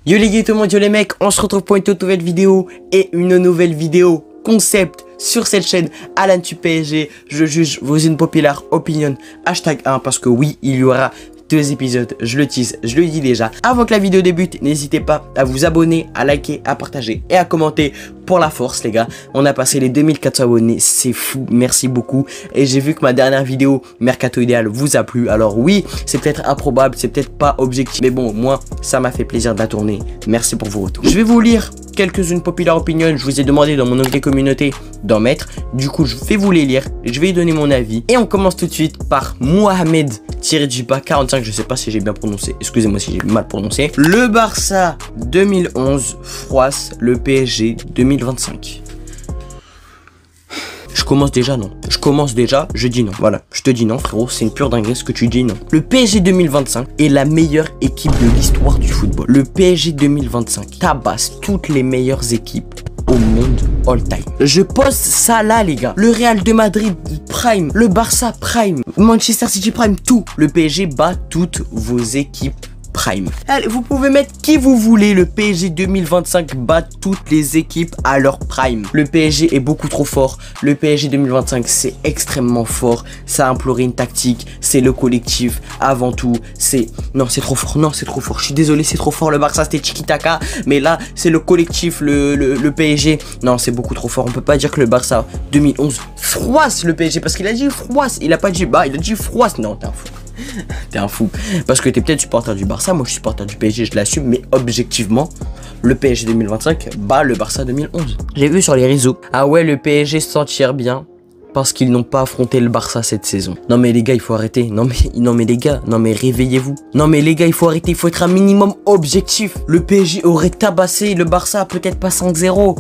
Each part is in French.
Yo les gars, tout le monde, yo les mecs, on se retrouve pour une toute nouvelle vidéo et une nouvelle vidéo concept sur cette chaîne Alan du PSG. Je juge vos unpopular opinion #1 parce que oui, il y aura 2 épisodes, je le tease, je le dis déjà. Avant que la vidéo débute, n'hésitez pas à vous abonner, à liker, à partager et à commenter pour la force les gars. On a passé les 2400 abonnés, c'est fou, merci beaucoup. Et j'ai vu que ma dernière vidéo Mercato Idéal vous a plu. Alors oui, c'est peut-être improbable, c'est peut-être pas objectif, mais bon, moi, ça m'a fait plaisir de la tourner. Merci pour vos retours. Je vais vous lire quelques-unes populaires opinions, je vous ai demandé dans mon onglet communauté d'en mettre. Du coup, je vais vous les lire, je vais y donner mon avis. Et on commence tout de suite par Mohamed-45, je sais pas si j'ai bien prononcé, excusez-moi si j'ai mal prononcé. Le Barça 2011 froisse le PSG 2025. Je commence déjà non. Je commence déjà, je dis non. Voilà, je te dis non frérot, c'est une pure dinguerie ce que tu dis non. Le PSG 2025 est la meilleure équipe de l'histoire du football. Le PSG 2025 tabasse toutes les meilleures équipes au monde all time. Je poste ça là les gars. Le Real de Madrid prime, le Barça prime, Manchester City prime, tout. Le PSG bat toutes vos équipes prime. Allez, vous pouvez mettre qui vous voulez. Le PSG 2025 bat toutes les équipes à leur prime. Le PSG est beaucoup trop fort. Le PSG 2025 c'est extrêmement fort. Ça a imploré une tactique. C'est le collectif avant tout. C'est non, c'est trop fort. Non, c'est trop fort. Je suis désolé, c'est trop fort. Le Barça c'était tiki-taka, mais là c'est le collectif. Le PSG. Non, c'est beaucoup trop fort. On peut pas dire que le Barça 2011 froisse le PSG parce qu'il a dit froisse. Il a pas dit bah, il a dit froisse. Non, t'es un fou. T'es un fou. Parce que t'es peut-être supporter du Barça. Moi je suis supporter du PSG, je l'assume. Mais objectivement, le PSG 2025 bat le Barça 2011. J'ai vu sur les réseaux. Ah ouais, le PSG se sentir bien parce qu'ils n'ont pas affronté le Barça cette saison. Non mais les gars, il faut arrêter. Non mais les gars, non mais réveillez-vous. Non mais les gars, il faut arrêter. Il faut être un minimum objectif. Le PSG aurait tabassé le Barça, peut-être pas 5-0.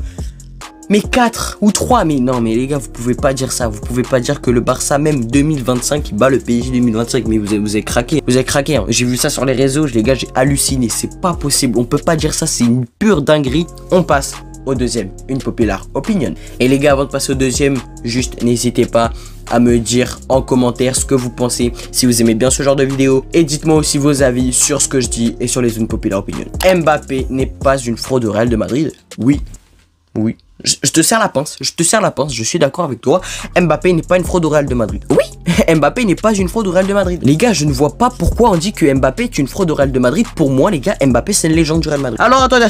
Mais 4 ou 3, mais non, mais les gars, vous pouvez pas dire ça. Vous pouvez pas dire que le Barça, même 2025, bat le PSG 2025. Mais vous avez craqué. Vous avez craqué. Hein. J'ai vu ça sur les réseaux, les gars, j'ai halluciné. C'est pas possible. On peut pas dire ça. C'est une pure dinguerie. On passe au deuxième. Une populaire opinion. Et les gars, avant de passer au deuxième, juste n'hésitez pas à me dire en commentaire ce que vous pensez, si vous aimez bien ce genre de vidéo. Et dites-moi aussi vos avis sur ce que je dis et sur les unpopular opinions. Mbappé n'est pas une fraude au Real de Madrid. Oui. Oui. Je te serre la pince, je suis d'accord avec toi. Mbappé n'est pas une fraude au Real de Madrid. Oui, Mbappé n'est pas une fraude au Real de Madrid. Les gars, je ne vois pas pourquoi on dit que Mbappé est une fraude au Real de Madrid. Pour moi, les gars, Mbappé c'est une légende du Real Madrid. Alors attendez.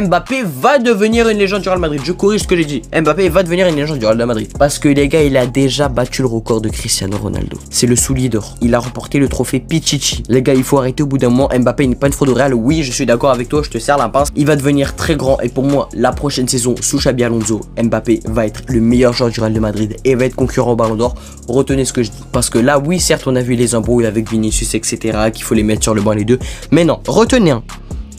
Mbappé va devenir une légende du Real Madrid. Je corrige ce que j'ai dit. Mbappé va devenir une légende du Real de Madrid. Parce que les gars, il a déjà battu le record de Cristiano Ronaldo. C'est le soulier d'or. Il a remporté le trophée Pichichi. Les gars, il faut arrêter au bout d'un moment. Mbappé n'est pas une fraude au Real. Oui, je suis d'accord avec toi, je te serre la pince. Il va devenir très grand. Et pour moi, la prochaine saison, sous Xabi Alonso, Mbappé va être le meilleur joueur du Real de Madrid et va être concurrent au Ballon d'Or. Retenez ce que je dis. Parce que là, oui, certes, on a vu les embrouilles avec Vinicius, etc. Qu'il faut les mettre sur le banc les deux. Mais non, retenez un.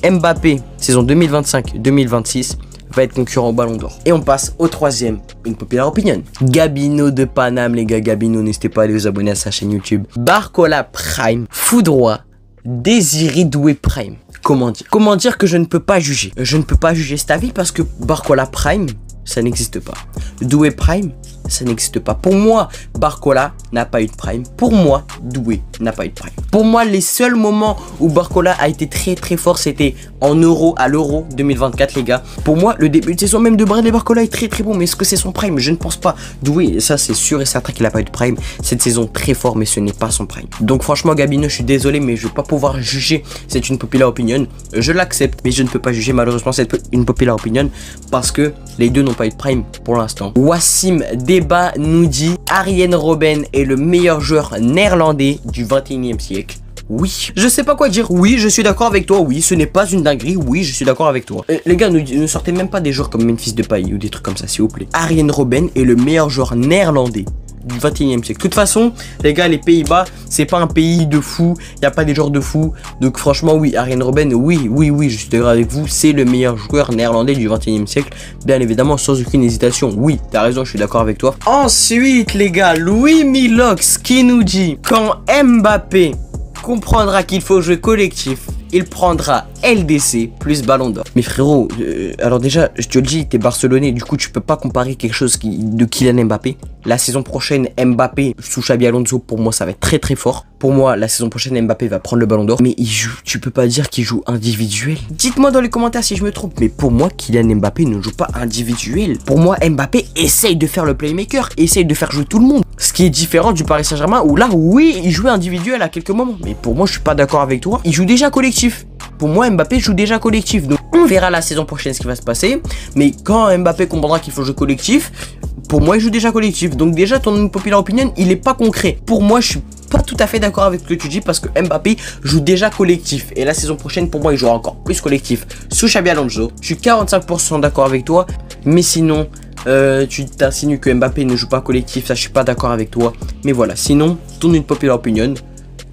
Mbappé, saison 2025-2026, va être concurrent au Ballon d'Or. Et on passe au troisième, une populaire opinion. Gabino de Paname, les gars. Gabino, n'hésitez pas à aller vous abonner à sa chaîne YouTube. Barcola Prime, Foudroy, Désiré Doué Prime. Comment dire que je ne peux pas juger? Je ne peux pas juger cet avis parce que Barcola Prime, ça n'existe pas. Doué Prime, ça n'existe pas. Pour moi, Barcola n'a pas eu de prime. Pour moi, Doué n'a pas eu de prime. Pour moi, les seuls moments où Barcola a été très très fort, c'était en Euro, à l'Euro 2024, les gars. Pour moi, le début de saison même de Bradley Barcola est très très bon. Mais est-ce que c'est son prime? Je ne pense pas. Doué, ça c'est sûr et certain qu'il n'a pas eu de prime. Cette saison très fort, mais ce n'est pas son prime. Donc franchement, Gabino, je suis désolé, mais je ne vais pas pouvoir juger. C'est une populaire opinion. Je l'accepte, mais je ne peux pas juger malheureusement c'est une populaire opinion parce que les deux n'ont pas eu de prime pour l'instant. Wassim Deba nous dit Arjen Robben est le meilleur joueur néerlandais du 21e siècle. Oui, je sais pas quoi dire. Oui, je suis d'accord avec toi. Oui, ce n'est pas une dinguerie. Oui, je suis d'accord avec toi. Les gars, ne sortez même pas des joueurs comme Memphis Depay ou des trucs comme ça, s'il vous plaît. Arjen Robben est le meilleur joueur néerlandais du 21e siècle. De toute façon, les gars, les Pays-Bas, c'est pas un pays de fou. Il n'y a pas des joueurs de fou. Donc franchement, oui, Arjen Robben, oui, je suis d'accord avec vous. C'est le meilleur joueur néerlandais du 21e siècle. Bien évidemment, sans aucune hésitation. Oui, t'as raison, je suis d'accord avec toi. Ensuite, les gars, Louis Milox qui nous dit quand Mbappé comprendra qu'il faut jouer collectif, il prendra LDC plus Ballon d'Or. Mais frérot, alors déjà, je te le dis, t'es Barcelonais, du coup tu peux pas comparer quelque chose de Kylian Mbappé. La saison prochaine, Mbappé sous Xabi Alonso, pour moi, ça va être très très fort. Pour moi, la saison prochaine, Mbappé va prendre le ballon d'or. Mais il joue, tu peux pas dire qu'il joue individuel. Dites-moi dans les commentaires si je me trompe. Mais pour moi, Kylian Mbappé ne joue pas individuel. Pour moi, Mbappé essaye de faire le playmaker, essaye de faire jouer tout le monde. Ce qui est différent du Paris Saint-Germain où là, oui, il jouait individuel à quelques moments. Mais pour moi, je suis pas d'accord avec toi. Il joue déjà collectif. Pour moi, Mbappé joue déjà collectif. Donc, on verra la saison prochaine ce qui va se passer. Mais quand Mbappé comprendra qu'il faut jouer collectif, pour moi, il joue déjà collectif. Donc déjà, ton populaire opinion, il est pas concret. Pour moi, je suis pas tout à fait d'accord avec ce que tu dis parce que Mbappé joue déjà collectif. Et la saison prochaine, pour moi, il jouera encore plus collectif sous Xabi Alonso. Je suis 45% d'accord avec toi. Mais sinon, tu t'insinues que Mbappé ne joue pas collectif. Ça, je suis pas d'accord avec toi. Mais voilà, sinon, ton populaire opinion,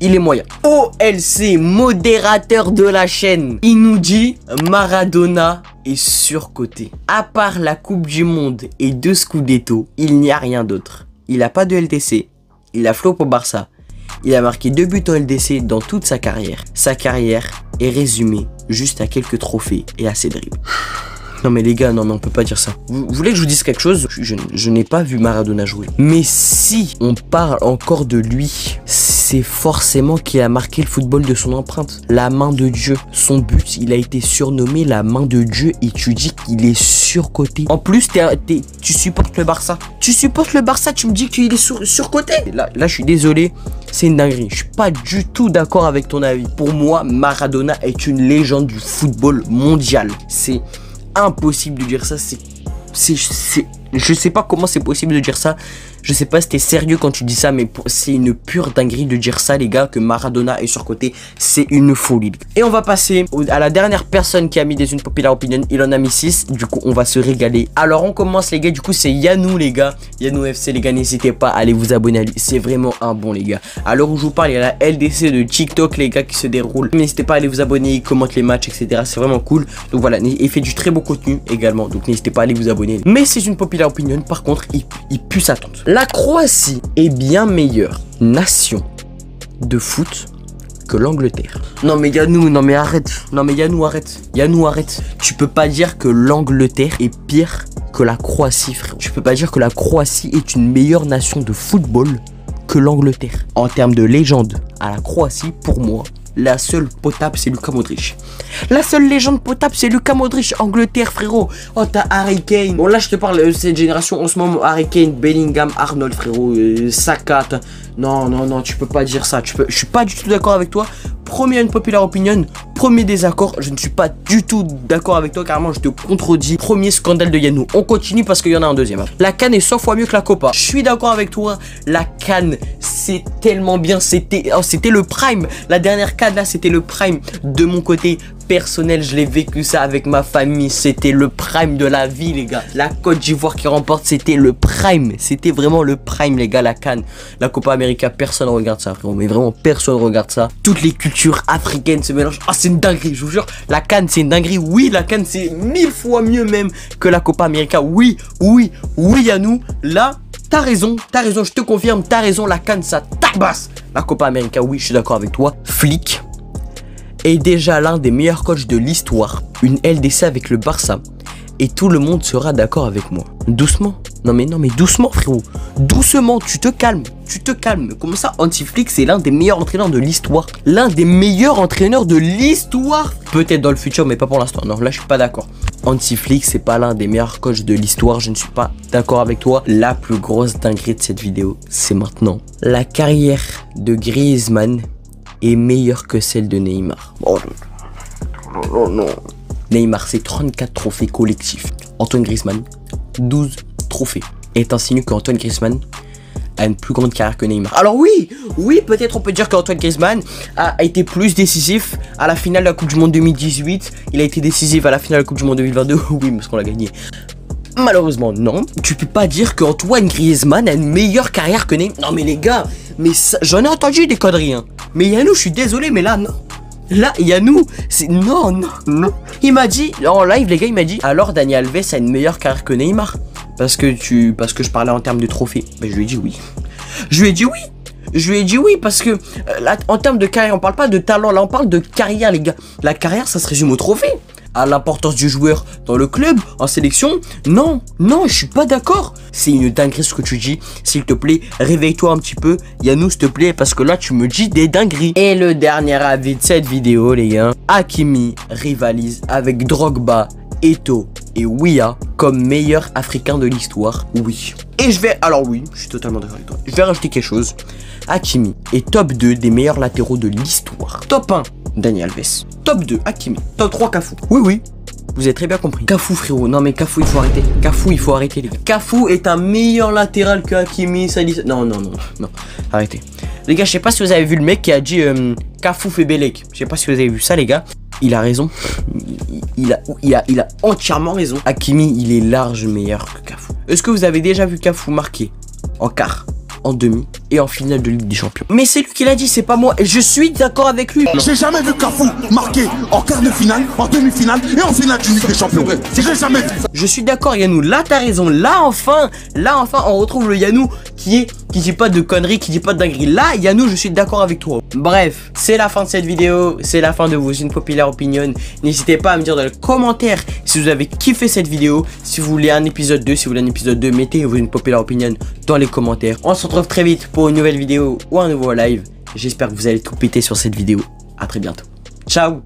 il est moyen. OLC, modérateur de la chaîne, il nous dit Maradona est surcoté. À part la Coupe du Monde et 2 Scudetto, il n'y a rien d'autre. Il n'a pas de LDC, il a flop au Barça, il a marqué 2 buts en LDC dans toute sa carrière. Sa carrière est résumée juste à quelques trophées et à ses dribbles. Non mais les gars, non mais on peut pas dire ça. Vous voulez que je vous dise quelque chose? Je n'ai pas vu Maradona jouer. Mais si on parle encore de lui, c'est forcément qu'il a marqué le football de son empreinte. La main de Dieu. Son but, il a été surnommé la main de Dieu et tu dis qu'il est surcoté. En plus, tu supportes le Barça. Tu supportes le Barça, tu me dis qu'il est surcoté. Là, je suis désolé. C'est une dinguerie. Je suis pas du tout d'accord avec ton avis. Pour moi, Maradona est une légende du football mondial. C'est impossible de dire ça, je sais pas comment c'est possible de dire ça. Je sais pas si t'es sérieux quand tu dis ça, mais c'est une pure dinguerie de dire ça, les gars, que Maradona est surcoté. C'est une folie. Et on va passer à la dernière personne qui a mis des populaire opinion. Il en a mis 6. Du coup, on va se régaler. Alors, on commence, les gars. Du coup, c'est Yanou, les gars. Yanou FC, les gars. N'hésitez pas à aller vous abonner à lui. C'est vraiment un bon, les gars. À l'heure où je vous parle, il y a la LDC de TikTok, les gars, qui se déroule. N'hésitez pas à aller vous abonner. Il commente les matchs, etc. C'est vraiment cool. Donc voilà. Il fait du très beau contenu également. Donc n'hésitez pas à aller vous abonner. Mais c'est une populaire opinion. Par contre, il pue sa tante. La Croatie est bien meilleure nation de foot que l'Angleterre. Non mais Yanou, non mais arrête. Non mais Yanou, arrête. Yanou, arrête. Tu peux pas dire que l'Angleterre est pire que la Croatie, frère. Tu peux pas dire que la Croatie est une meilleure nation de football que l'Angleterre. En termes de légende, à la Croatie, pour moi, la seule potable, c'est Luka Modric. La seule légende potable, c'est Luka Modric. Angleterre, frérot. Oh, t'as Harry Kane. Bon, là, je te parle de cette génération en ce moment. Harry Kane, Bellingham, Arnold, frérot. Saka. Non, non, non, tu peux pas dire ça. Je suis pas du tout d'accord avec toi. Premier populaire opinion, premier désaccord. Je ne suis pas du tout d'accord avec toi. Carrément, je te contredis. Premier scandale de Yanou. On continue parce qu'il y en a un deuxième. La CAN est 100 fois mieux que la Copa. Je suis d'accord avec toi. La CAN, c'est tellement bien. C'était le prime. La dernière CAN, là, c'était le prime. De mon côté personnel, je l'ai vécu ça avec ma famille. C'était le prime de la vie, les gars. La Côte d'Ivoire qui remporte, c'était le prime. C'était vraiment le prime, les gars. La CAN, la Copa América, personne regarde ça, frérot. Mais vraiment, personne regarde ça. Toutes les cultures africaines se mélangent. Ah, c'est une dinguerie, je vous jure. La CAN, c'est une dinguerie. Oui, la CAN, c'est 1000 fois mieux même que la Copa América. Oui, oui, oui, Yanou. Là, t'as raison, je te confirme, t'as raison. La CAN, ça tabasse. La Copa América, oui, je suis d'accord avec toi. Flick est déjà l'un des meilleurs coachs de l'histoire. Une LDC avec le Barça. Et tout le monde sera d'accord avec moi. Doucement. Non mais doucement, frérot. Doucement, tu te calmes. Tu te calmes. Comme ça, Hansi Flick, c'est l'un des meilleurs entraîneurs de l'histoire. L'un des meilleurs entraîneurs de l'histoire. Peut-être dans le futur, mais pas pour l'instant. Non, là, je suis pas d'accord. Hansi Flick, c'est pas l'un des meilleurs coachs de l'histoire. Je ne suis pas d'accord avec toi. La plus grosse dinguerie de cette vidéo, c'est maintenant. La carrière de Griezmann est meilleure que celle de Neymar. Oh non, non, non. Neymar, c'est 34 trophées collectifs. Antoine Griezmann, 12 trophées. Et t'insinues qu'Antoine Griezmann a une plus grande carrière que Neymar. Alors oui, peut-être on peut dire qu'Antoine Griezmann a été plus décisif à la finale de la Coupe du Monde 2018. Il a été décisif à la finale de la Coupe du Monde 2022. Oui, parce qu'on l'a gagné. Malheureusement, non. Tu peux pas dire qu'Antoine Griezmann a une meilleure carrière que Neymar. Non mais les gars, mais j'en ai entendu des conneries, hein. Mais Yanou, je suis désolé, mais là, non. Là, Yanou, c'est... Non, non, non. Il m'a dit, en live, les gars, il m'a dit, alors Dani Alves a une meilleure carrière que Neymar. Parce que je parlais en termes de trophées. Ben, je lui ai dit oui. Je lui ai dit oui, parce que là, en termes de carrière, on parle pas de talent, là, on parle de carrière, les gars. La carrière, ça se résume au trophée. à l'importance du joueur dans le club, en sélection. Non, non, je suis pas d'accord. C'est une dinguerie ce que tu dis. S'il te plaît, réveille-toi un petit peu. Yannou, s'il te plaît, parce que là, tu me dis des dingueries. Et le dernier avis de cette vidéo, les gars. Hakimi rivalise avec Drogba, Eto'o et Weah comme meilleur africain de l'histoire. Oui. Et alors oui, je suis totalement d'accord avec toi. Je vais rajouter quelque chose. Hakimi est top 2 des meilleurs latéraux de l'histoire. Top 1, Dani Alves. Top 2, Hakimi. Top 3, Cafu. Oui, oui. Vous avez très bien compris. Cafu, frérot. Non, mais Cafu, il faut arrêter. Cafu, il faut arrêter, les gars. Cafu est un meilleur latéral que Hakimi. Ça dit... Non, non, non, non. Arrêtez. Les gars, je sais pas si vous avez vu le mec qui a dit Cafu fait Belek. Je sais pas si vous avez vu ça, les gars. Il a raison. Il a entièrement raison. Hakimi, il est large meilleur que Cafu. Est-ce que vous avez déjà vu Cafu marquer en quart, en demi et en finale de Ligue des Champions? Mais c'est lui qui l'a dit, c'est pas moi. Et je suis d'accord avec lui. J'ai jamais vu Cafu marquer en quart de finale, en demi-finale et en finale de Ligue des Champions. J'ai jamais vu ça. Je suis d'accord, Yannou. Là, t'as raison. Là, enfin, on retrouve le Yannou qui dit pas de conneries, qui dit pas de dingueries. Là, Yannou, je suis d'accord avec toi. Bref, c'est la fin de cette vidéo. C'est la fin de vos une populaire opinion. N'hésitez pas à me dire dans les commentaires si vous avez kiffé cette vidéo. Si vous voulez un épisode 2, si vous voulez un épisode 2, mettez vos une populaire opinion dans les commentaires. On se retrouve très vite pour une nouvelle vidéo ou un nouveau live. J'espère que vous allez tout péter sur cette vidéo. À très bientôt. Ciao.